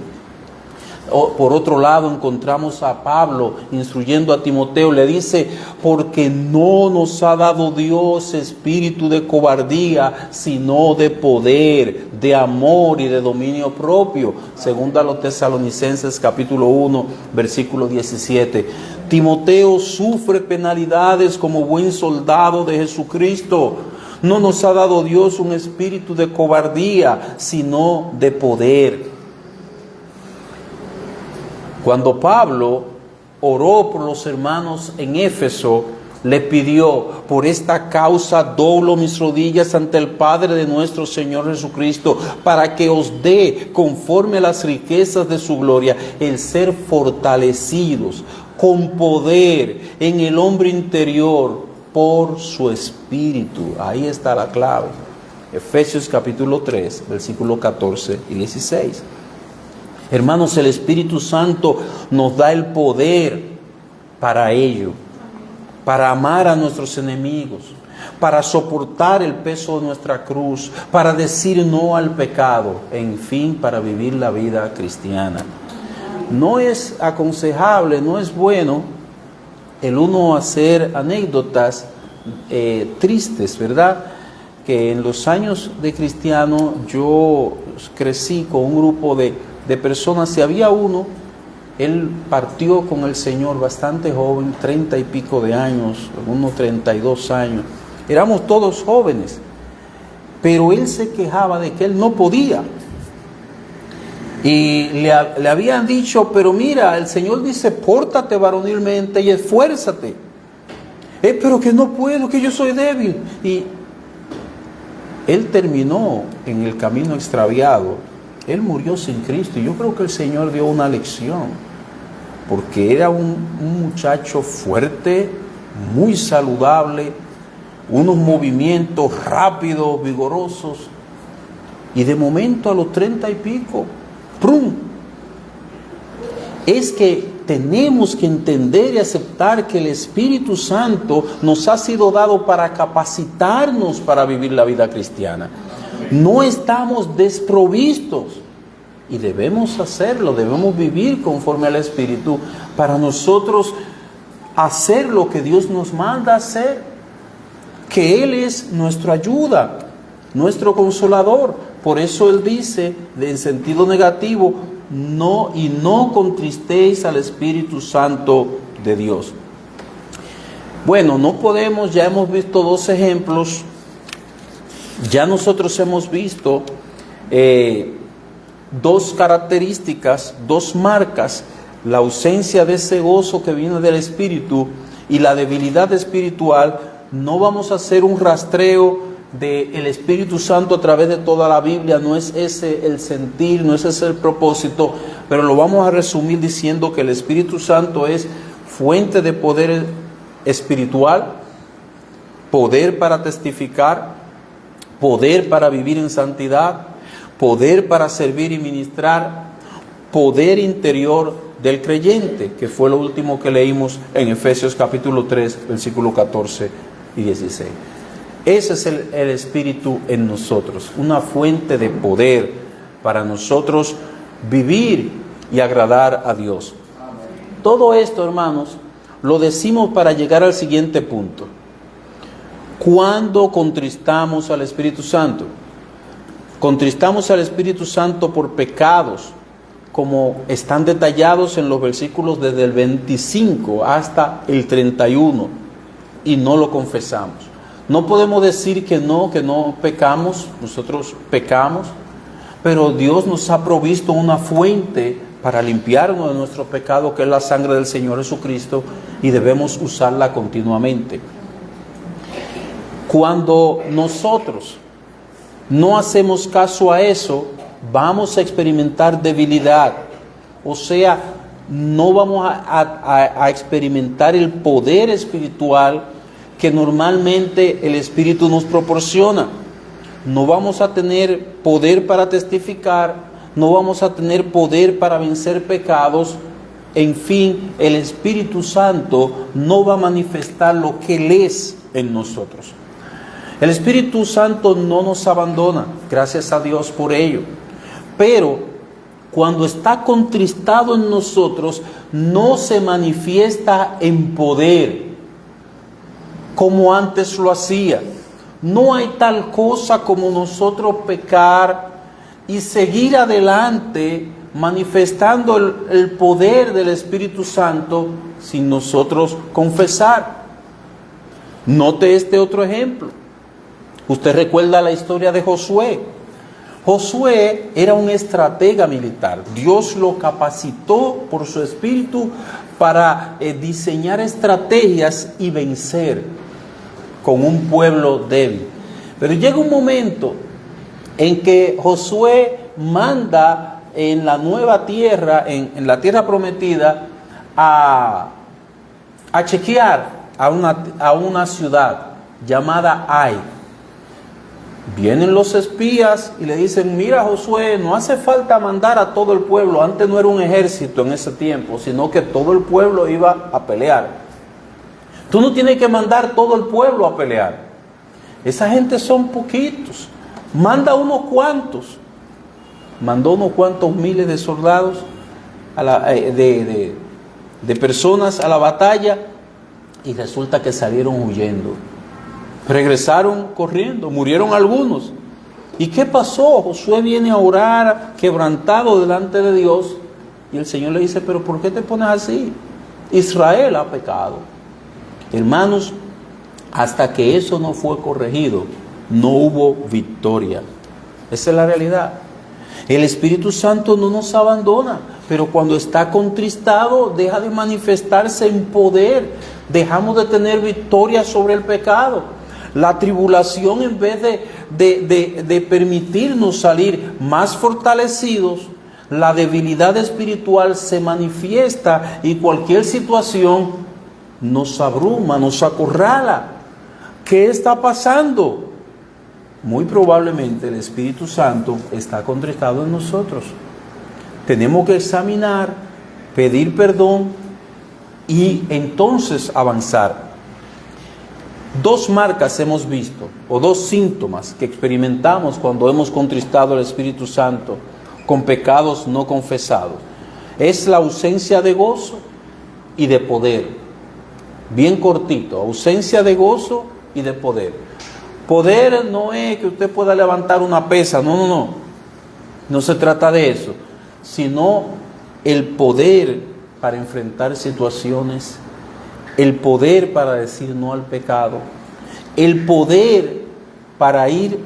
Por otro lado, encontramos a Pablo instruyendo a Timoteo, le dice, porque no nos ha dado Dios espíritu de cobardía, sino de poder, de amor y de dominio propio. Segunda a los Tesalonicenses capítulo 1, versículo 17. Timoteo sufre penalidades como buen soldado de Jesucristo. No nos ha dado Dios un espíritu de cobardía, sino de poder. Cuando Pablo oró por los hermanos en Éfeso, le pidió: por esta causa doblo mis rodillas ante el Padre de nuestro Señor Jesucristo, para que os dé, conforme a las riquezas de su gloria, el ser fortalecidos con poder en el hombre interior por su Espíritu. Ahí está la clave. Efesios capítulo 3, versículos 14 y 16. Hermanos, el Espíritu Santo nos da el poder para ello, para amar a nuestros enemigos, para soportar el peso de nuestra cruz, para decir no al pecado, en fin, para vivir la vida cristiana. No es aconsejable, no es bueno el uno hacer anécdotas tristes, ¿verdad? Que en los años de cristiano yo crecí con un grupo de personas, y había uno, él partió con el Señor bastante joven, 30 y pico de años, unos 32 años. Éramos todos jóvenes, pero él se quejaba de que él no podía. Y le habían dicho: pero mira, el Señor dice, pórtate varonilmente y esfuérzate. Pero que no puedo, que yo soy débil. Y él terminó en el camino extraviado. Él murió sin Cristo. Y yo creo que el Señor dio una lección, porque era un muchacho fuerte, muy saludable, unos movimientos rápidos, vigorosos. Y de momento, a los 30 y pico, ¡prum! Es que tenemos que entender y aceptar que el Espíritu Santo nos ha sido dado para capacitarnos para vivir la vida cristiana. No estamos desprovistos y debemos hacerlo, debemos vivir conforme al Espíritu para nosotros hacer lo que Dios nos manda hacer, que Él es nuestra ayuda, nuestro consolador. Por eso Él dice, en sentido negativo, no contristéis al Espíritu Santo de Dios. Bueno, no podemos, ya hemos visto dos ejemplos, ya nosotros hemos visto dos características, dos marcas: la ausencia de ese gozo que viene del Espíritu y la debilidad espiritual. No vamos a hacer un rastreo del Espíritu Santo a través de toda la Biblia, no es ese el sentir, no es ese el propósito, pero lo vamos a resumir diciendo que el Espíritu Santo es fuente de poder espiritual, poder para testificar, poder para vivir en santidad, poder para servir y ministrar, poder interior del creyente, que fue lo último que leímos en Efesios capítulo 3, versículo 14 y 16. Ese es el Espíritu en nosotros, una fuente de poder para nosotros vivir y agradar a Dios. Todo esto, hermanos, lo decimos para llegar al siguiente punto. ¿Cuándo contristamos al Espíritu Santo? Contristamos al Espíritu Santo por pecados, como están detallados en los versículos desde el 25 hasta el 31, y no lo confesamos. No podemos decir que no pecamos, nosotros pecamos, pero Dios nos ha provisto una fuente para limpiarnos de nuestro pecado, que es la sangre del Señor Jesucristo, y debemos usarla continuamente. Cuando nosotros no hacemos caso a eso, vamos a experimentar debilidad, o sea, no vamos a experimentar el poder espiritual que normalmente el Espíritu nos proporciona. No vamos a tener poder para testificar, no vamos a tener poder para vencer pecados. En fin, el Espíritu Santo no va a manifestar lo que Él es en nosotros. El Espíritu Santo no nos abandona, gracias a Dios por ello. Pero cuando está contristado en nosotros, no se manifiesta en poder como antes lo hacía. No hay tal cosa como nosotros pecar y seguir adelante manifestando el poder del Espíritu Santo sin nosotros confesar. Note este otro ejemplo. Usted recuerda la historia de Josué. Josué era un estratega militar. Dios lo capacitó por su espíritu para diseñar estrategias y vencer con un pueblo débil. Pero llega un momento en que Josué manda en la nueva tierra, en la tierra prometida, a chequear a una ciudad llamada Ai. Vienen los espías y le dicen: mira, Josué, no hace falta mandar a todo el pueblo. Antes no era un ejército en ese tiempo, sino que todo el pueblo iba a pelear. Tú no tienes que mandar todo el pueblo a pelear. Esa gente son poquitos. Manda unos cuantos. Mandó unos cuantos miles de soldados, de personas a la batalla, y resulta que salieron huyendo. Regresaron corriendo, murieron algunos. ¿Y qué pasó? Josué viene a orar quebrantado delante de Dios, y el Señor le dice: pero ¿por qué te pones así? Israel ha pecado. Hermanos, hasta que eso no fue corregido, no hubo victoria. Esa es la realidad. El Espíritu Santo no nos abandona, pero cuando está contristado deja de manifestarse en poder. Dejamos de tener victoria sobre el pecado. La tribulación, en vez de permitirnos salir más fortalecidos, la debilidad espiritual se manifiesta y cualquier situación nos abruma, nos acorrala. ¿Qué está pasando? Muy probablemente el Espíritu Santo está contristado en nosotros. Tenemos que examinar, pedir perdón y entonces avanzar. Dos marcas hemos visto, o dos síntomas que experimentamos cuando hemos contristado al Espíritu Santo con pecados no confesados. Es la ausencia de gozo y de poder. Bien cortito: ausencia de gozo y de poder. Poder no es que usted pueda levantar una pesa, no. No se trata de eso, sino el poder para enfrentar situaciones, el poder para decir no al pecado, el poder para ir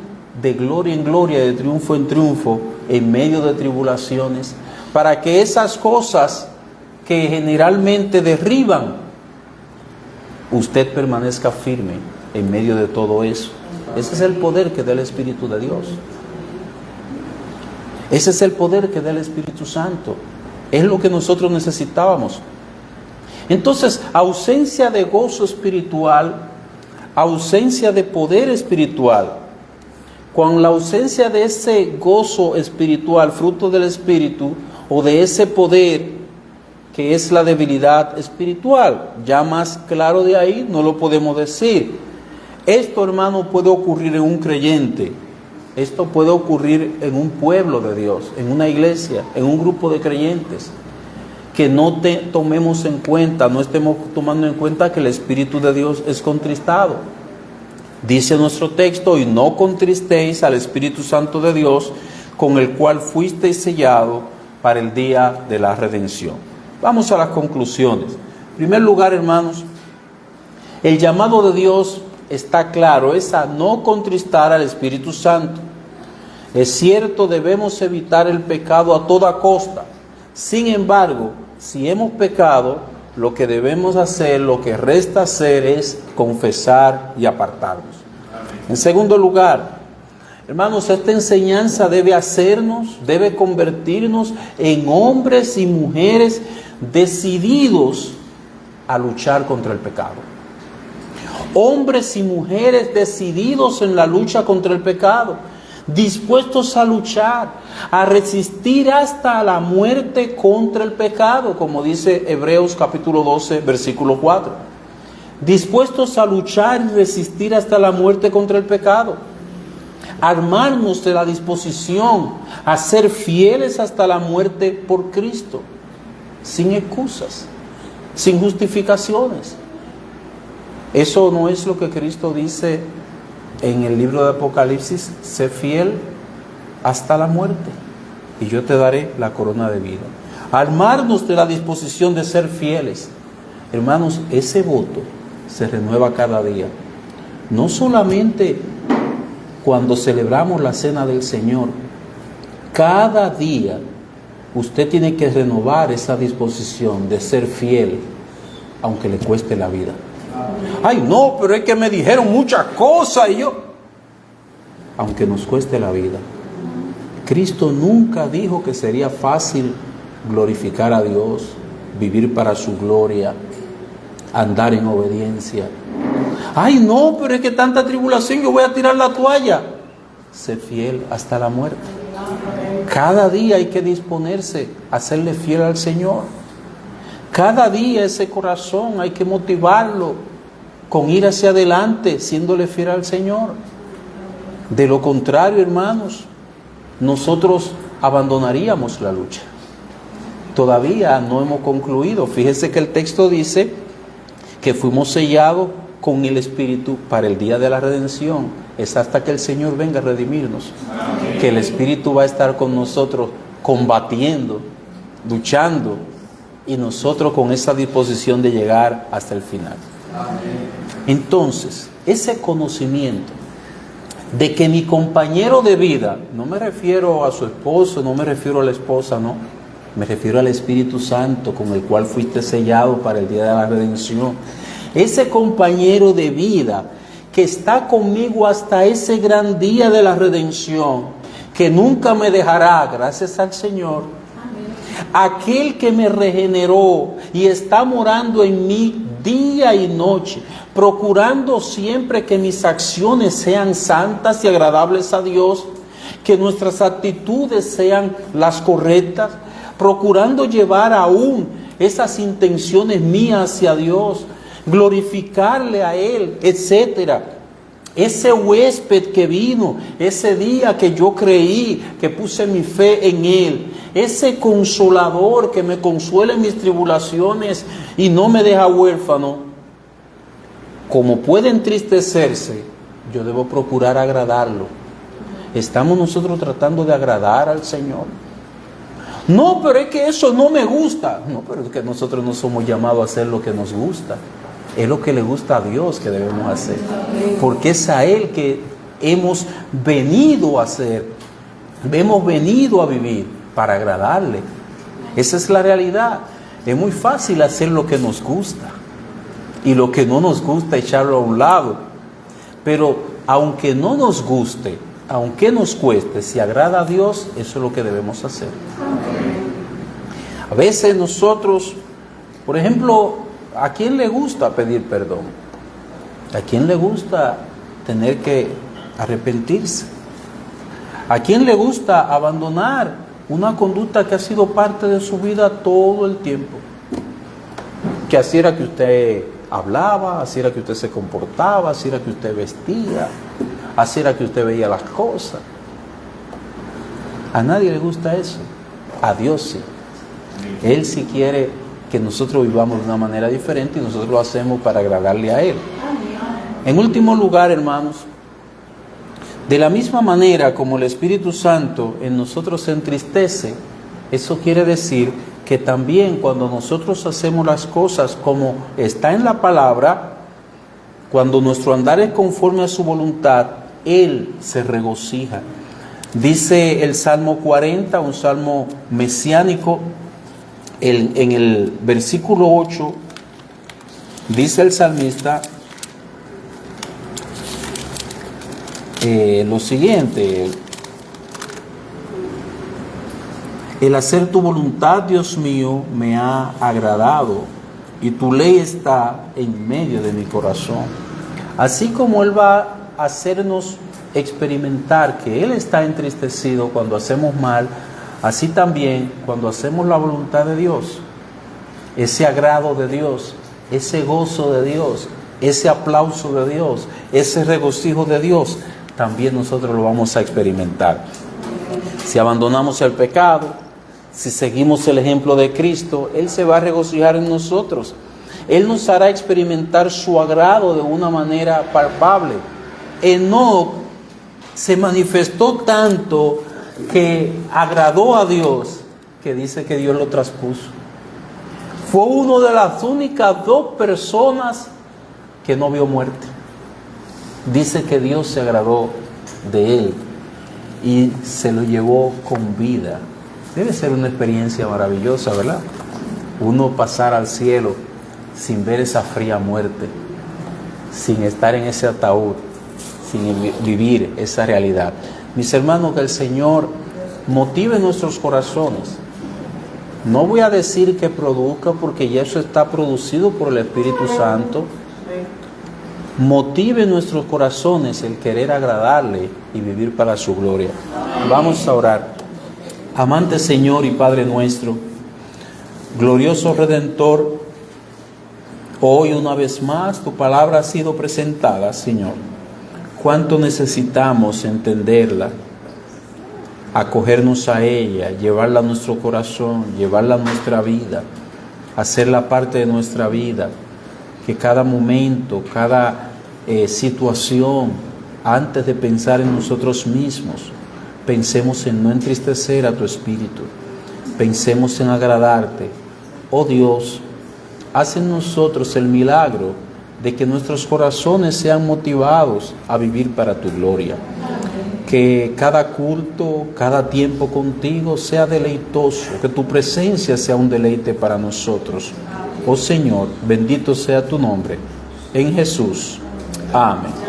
de gloria en gloria, de triunfo en triunfo, en medio de tribulaciones, para que esas cosas que generalmente derriban, usted permanezca firme en medio de todo eso. Ese es el poder que da el Espíritu de Dios. Ese es el poder que da el Espíritu Santo. Es lo que nosotros necesitábamos. Entonces, ausencia de gozo espiritual, ausencia de poder espiritual. Con la ausencia de ese gozo espiritual, fruto del Espíritu, o de ese poder que es la debilidad espiritual, ya más claro de ahí no lo podemos decir. Esto, hermano, puede ocurrir en un creyente. Esto puede ocurrir en un pueblo de Dios, en una iglesia, en un grupo de creyentes. Que no tomemos en cuenta, no estemos tomando en cuenta que el Espíritu de Dios es contristado. Dice nuestro texto: y no contristéis al Espíritu Santo de Dios, con el cual fuisteis sellado para el día de la redención. Vamos a las conclusiones. En primer lugar, hermanos, el llamado de Dios está claro, es a no contristar al Espíritu Santo. Es cierto, debemos evitar el pecado a toda costa. Sin embargo, si hemos pecado, lo que debemos hacer, lo que resta hacer, es confesar y apartarnos. En segundo lugar, hermanos, esta enseñanza debe convertirnos en hombres y mujeres decididos a luchar contra el pecado. Hombres y mujeres decididos en la lucha contra el pecado, dispuestos a luchar, a resistir hasta la muerte contra el pecado, como dice Hebreos capítulo 12, versículo 4. Dispuestos a luchar y resistir hasta la muerte contra el pecado. Armarnos de la disposición a ser fieles hasta la muerte por Cristo, sin excusas, sin justificaciones. Eso no es lo que Cristo dice en el libro de Apocalipsis: sé fiel hasta la muerte y yo te daré la corona de vida. Armarnos de la disposición de ser fieles. Hermanos, ese voto se renueva cada día. No solamente cuando celebramos la cena del Señor. Cada día usted tiene que renovar esa disposición de ser fiel, aunque le cueste la vida. Ay, no, pero es que me dijeron muchas cosas y yo... Aunque nos cueste la vida. Cristo nunca dijo que sería fácil glorificar a Dios, vivir para su gloria, andar en obediencia. Ay, no, pero es que tanta tribulación, yo voy a tirar la toalla. Sé fiel hasta la muerte. Cada día hay que disponerse a serle fiel al Señor. Cada día ese corazón hay que motivarlo con ir hacia adelante, siéndole fiel al Señor. De lo contrario, hermanos, nosotros abandonaríamos la lucha. Todavía no hemos concluido. Fíjese que el texto dice que fuimos sellados con el Espíritu para el día de la redención. Es hasta que el Señor venga a redimirnos. Amén. Que el Espíritu va a estar con nosotros combatiendo, luchando, y nosotros con esa disposición de llegar hasta el final. Amén. Entonces, ese conocimiento de que mi compañero de vida, no me refiero a su esposo, no me refiero a la esposa, no, me refiero al Espíritu Santo con el cual fuiste sellado para el día de la redención. Ese compañero de vida que está conmigo hasta ese gran día de la redención, que nunca me dejará, gracias al Señor. Amén. Aquel que me regeneró y está morando en mí día y noche, procurando siempre que mis acciones sean santas y agradables a Dios, que nuestras actitudes sean las correctas, procurando llevar aún esas intenciones mías hacia Dios, glorificarle a Él, etcétera. Ese huésped que vino ese día que yo creí, que puse mi fe en Él, ese consolador que me consuela en mis tribulaciones y no me deja huérfano, como puede entristecerse, yo debo procurar agradarlo. ¿Estamos nosotros tratando de agradar al Señor? No, pero es que eso no me gusta. No, pero es que nosotros no somos llamados a hacer lo que nos gusta. Es lo que le gusta a Dios que debemos hacer. Porque es a Él que hemos venido a hacer. Hemos venido a vivir para agradarle. Esa es la realidad. Es muy fácil hacer lo que nos gusta. Y lo que no nos gusta, echarlo a un lado. Pero aunque no nos guste, aunque nos cueste, si agrada a Dios, eso es lo que debemos hacer. A veces nosotros, por ejemplo, ¿a quién le gusta pedir perdón? ¿A quién le gusta tener que arrepentirse? ¿A quién le gusta abandonar una conducta que ha sido parte de su vida todo el tiempo? Que así era que usted hablaba, así era que usted se comportaba, así era que usted vestía, así era que usted veía las cosas. A nadie le gusta eso. A Dios sí. Él sí quiere que nosotros vivamos de una manera diferente y nosotros lo hacemos para agradarle a Él. En último lugar, hermanos, de la misma manera como el Espíritu Santo en nosotros se entristece, eso quiere decir que también cuando nosotros hacemos las cosas como está en la palabra, cuando nuestro andar es conforme a su voluntad, Él se regocija. Dice el Salmo 40, un salmo mesiánico, en el versículo 8, dice el salmista lo siguiente: el hacer tu voluntad, Dios mío, me ha agradado, y tu ley está en medio de mi corazón. Así como Él va a hacernos experimentar que Él está entristecido cuando hacemos mal, así también cuando hacemos la voluntad de Dios, ese agrado de Dios, ese gozo de Dios, ese aplauso de Dios, ese regocijo de Dios, también nosotros lo vamos a experimentar. Si abandonamos el pecado, si seguimos el ejemplo de Cristo, Él se va a regocijar en nosotros. Él nos hará experimentar su agrado de una manera palpable. Enoc se manifestó tanto que agradó a Dios, que dice que Dios lo traspuso. Fue una de las únicas 2 personas que no vio muerte. Dice que Dios se agradó de él y se lo llevó con vida. Debe ser una experiencia maravillosa, ¿verdad? Uno pasar al cielo sin ver esa fría muerte, sin estar en ese ataúd, sin vivir esa realidad. Mis hermanos, que el Señor motive nuestros corazones. No voy a decir que produzca, porque ya eso está producido por el Espíritu Santo. Motive nuestros corazones el querer agradarle y vivir para su gloria. Vamos a orar. Amante Señor y Padre nuestro, glorioso Redentor, hoy una vez más tu palabra ha sido presentada, Señor. Cuánto necesitamos entenderla, acogernos a ella, llevarla a nuestro corazón, llevarla a nuestra vida, hacerla parte de nuestra vida, que cada momento, cada situación, antes de pensar en nosotros mismos, pensemos en no entristecer a tu Espíritu, pensemos en agradarte. Oh Dios, haz en nosotros el milagro de que nuestros corazones sean motivados a vivir para tu gloria. Que cada culto, cada tiempo contigo sea deleitoso, que tu presencia sea un deleite para nosotros. Oh Señor, bendito sea tu nombre. En Jesús. Amén.